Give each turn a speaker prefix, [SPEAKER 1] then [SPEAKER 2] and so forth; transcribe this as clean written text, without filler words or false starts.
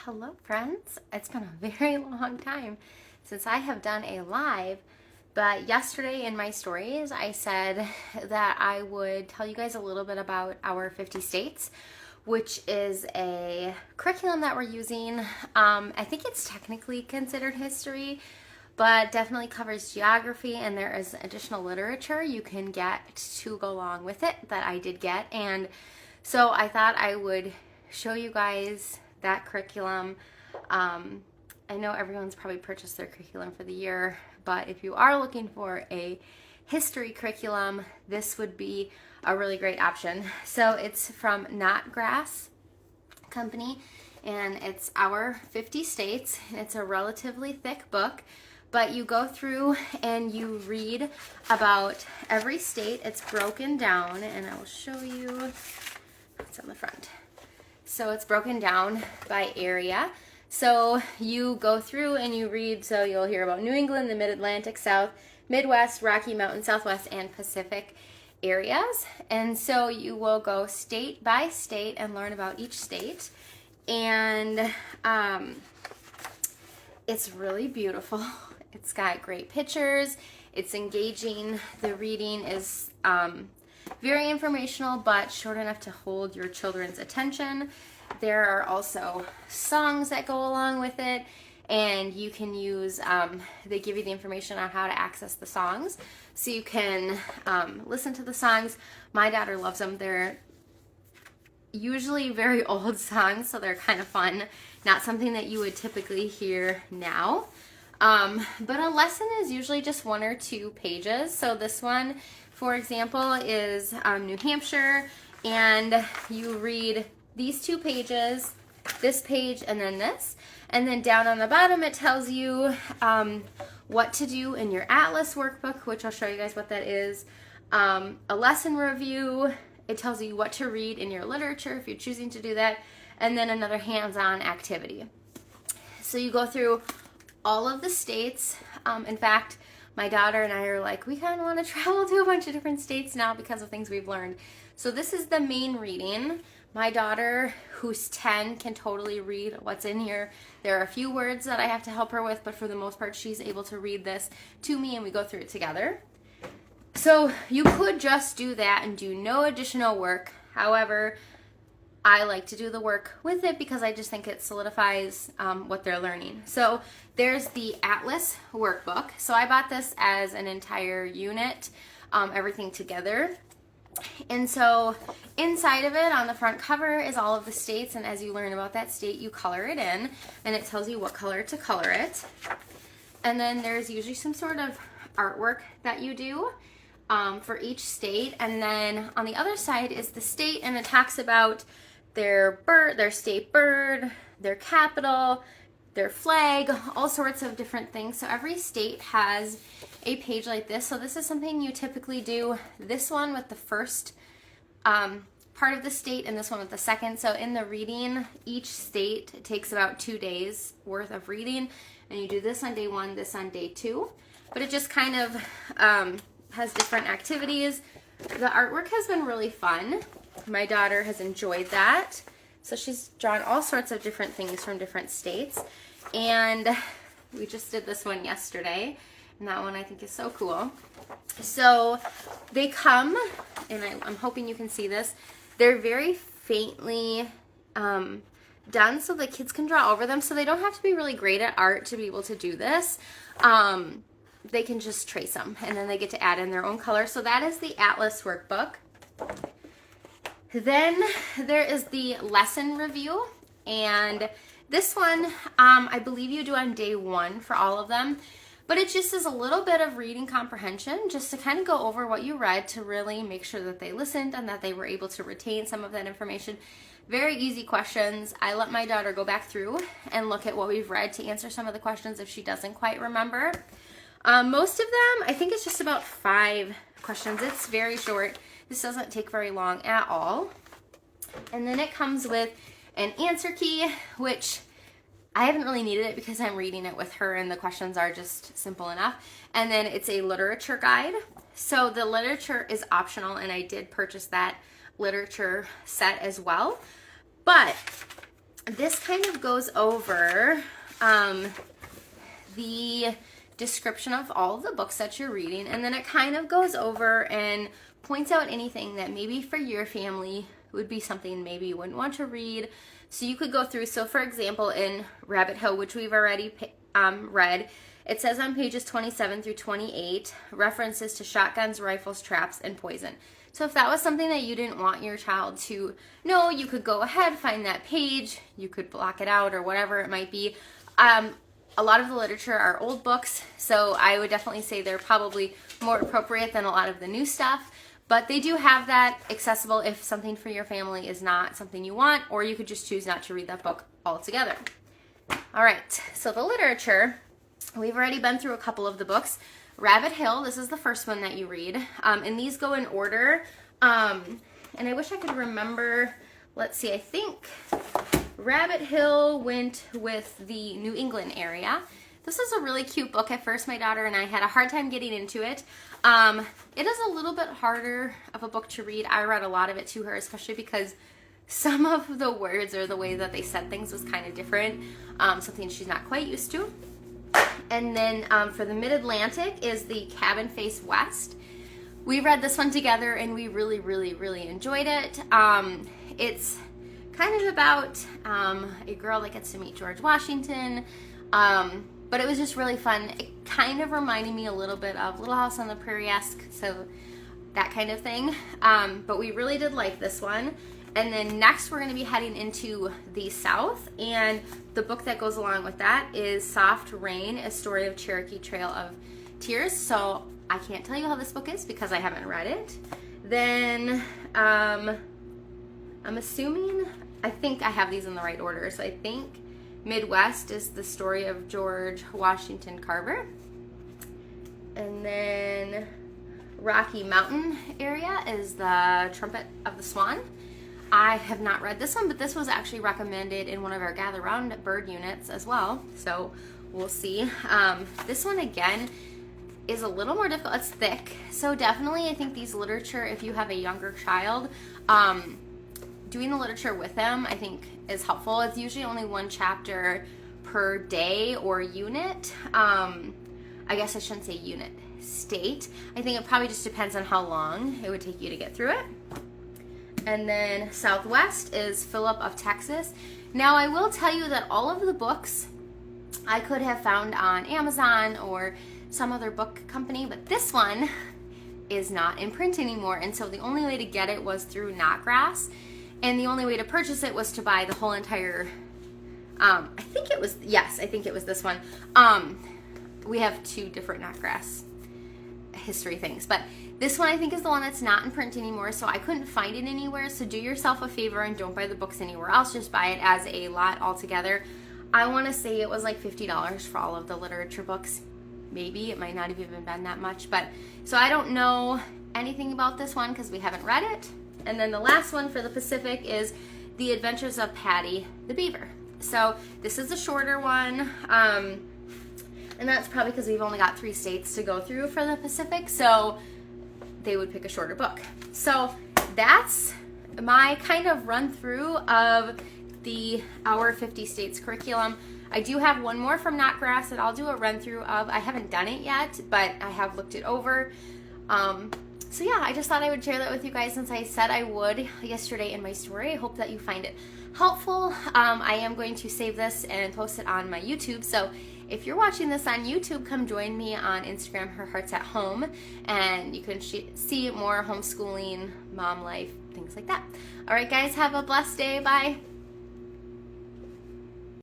[SPEAKER 1] Hello friends, it's been a very long time since I have done a live, but yesterday in my stories I said that I would tell you guys a little bit about our 50 states, which is a curriculum that we're using. I think it's technically considered history, but definitely covers geography, and there is additional literature you can get to go along with it that I did get. And so I thought I would show you guys that curriculum. I know everyone's probably purchased their curriculum for the year, but if you are looking for a history curriculum, this would be a really great option. So it's from Knotgrass Company, and it's our 50 states. It's a relatively thick book, but you go through and you read about every state. It's broken down, and I will show you. It's on the front. So it's broken down by area. So you go through and you read, so you'll hear about New England, the Mid-Atlantic, South, Midwest, Rocky Mountain, Southwest, and Pacific areas. And so you will go state by state and learn about each state. And it's really beautiful. It's got great pictures. It's engaging. The reading is very informational, but short enough to hold your children's attention. There are also songs that go along with it, and you can use, they give you the information on how to access the songs. So you can listen to the songs. My daughter loves them. They're usually very old songs, so they're kind of fun. Not something that you would typically hear now. But a lesson is usually just 1 or 2 pages. So this one, for example, is New Hampshire, and you read these 2 pages, this page, and then this. And then down on the bottom it tells you what to do in your Atlas workbook, which I'll show you guys what that is. A lesson review. It tells you what to read in your literature if you're choosing to do that. And then another hands-on activity. So you go through all of the states. In fact, my daughter and I are like, we kind of want to travel to a bunch of different states now because of things we've learned. So this is the main reading. My daughter, who's 10, can totally read what's in here. There are a few words that I have to help her with, but for the most part, she's able to read this to me, and we go through it together. So you could just do that and do no additional work. However, I like to do the work with it because I just think it solidifies what they're learning. So there's the Atlas workbook. So I bought this as an entire unit, everything together. And so inside of it, on the front cover, is all of the states, and as you learn about that state, you color it in, and it tells you what color to color it. And then there's usually some sort of artwork that you do for each state. And then on the other side is the state, and it talks about their bird, their state bird, their capital, their flag, all sorts of different things. So every state has a page like this. So this is something you typically do, this one with the first part of the state and this one with the second. So in the reading, each state, it takes about 2 days worth of reading, and you do this on day 1, this on day 2. But it just kind of has different activities. The artwork has been really fun. My daughter has enjoyed that. So she's drawn all sorts of different things from different states. And we just did this one yesterday. And that one I think is so cool. So they come, and I'm hoping you can see this. They're very faintly done so the kids can draw over them. So they don't have to be really great at art to be able to do this. They can just trace them, and then they get to add in their own color. So that is the Atlas workbook. Then there is the lesson review, and this one I believe you do on day 1 for all of them, but it just is a little bit of reading comprehension just to kind of go over what you read to really make sure that they listened and that they were able to retain some of that information. Very easy questions. I let my daughter go back through and look at what we've read to answer some of the questions if she doesn't quite remember. Most of them, I think it's just about 5 questions. It's very short. This doesn't take very long at all. And then it comes with an answer key, which I haven't really needed it because I'm reading it with her and the questions are just simple enough. And then it's a literature guide. So the literature is optional, and I did purchase that literature set as well. But this kind of goes over the description of all of the books that you're reading, and then it kind of goes over and points out anything that maybe for your family would be something maybe you wouldn't want to read. So you could go through, so for example, in Rabbit Hill, which we've already read, it says on pages 27 through 28, references to shotguns, rifles, traps, and poison. So if that was something that you didn't want your child to know, you could go ahead, find that page, you could block it out or whatever it might be. A lot of the literature are old books, so I would definitely say they're probably more appropriate than a lot of the new stuff. But they do have that accessible if something for your family is not something you want, or you could just choose not to read that book altogether. All right, so the literature, we've already been through a couple of the books. Rabbit Hill, this is the first one that you read, and these go in order. And I wish I could remember, let's see, I think Rabbit Hill went with the New England area. This was a really cute book. At first, my daughter and I had a hard time getting into it. It is a little bit harder of a book to read. I read a lot of it to her, especially because some of the words or the way that they said things was kind of different, something she's not quite used to. And then for the Mid-Atlantic is the Cabin Face West. We read this one together and we really, really, really enjoyed it. It's kind of about a girl that gets to meet George Washington, but it was just really fun. It kind of reminded me a little bit of Little House on the Prairie-esque, so that kind of thing. But we really did like this one. And then next we're going to be heading into the South, and the book that goes along with that is Soft Rain, A Story of Cherokee Trail of Tears. So I can't tell you how this book is because I haven't read it. Then I'm assuming, I think I have these in the right order. So I think Midwest is The Story of George Washington Carver. And then Rocky Mountain area is The Trumpet of the Swan. I have not read this one, but this was actually recommended in one of our Gather Round bird units as well, so we'll see. This one, again, is a little more difficult. It's thick, so definitely I think these literature, if you have a younger child, doing the literature with them, I think, is helpful. It's usually only one chapter per day or unit. I guess I shouldn't say unit, state. I think it probably just depends on how long it would take you to get through it. And then Southwest is Philip of Texas. Now I will tell you that all of the books I could have found on Amazon or some other book company, but this one is not in print anymore, and so the only way to get it was through Knotgrass, and the only way to purchase it was to buy the whole entire, I think it was this one. We have two different Knotgrass history things, but this one I think is the one that's not in print anymore, so I couldn't find it anywhere. So do yourself a favor and don't buy the books anywhere else, just buy it as a lot altogether. I want to say it was like $50 for all of the literature books. Maybe, it might not have even been that much, but so I don't know anything about this one because we haven't read it. And then the last one for the Pacific is The Adventures of Paddy the Beaver. So this is a shorter one, and that's probably because we've only got 3 states to go through for the Pacific, so they would pick a shorter book. So that's my kind of run through of the Our 50 States curriculum. I do have one more from Knotgrass that I'll do a run through of. I haven't done it yet, but I have looked it over. So yeah, I just thought I would share that with you guys since I said I would yesterday in my story. I hope that you find it helpful. I am going to save this and post it on my YouTube, so if you're watching this on YouTube, come join me on Instagram, Her Hearts at Home, and you can see more homeschooling, mom life, things like that. All right, guys, have a blessed day. Bye.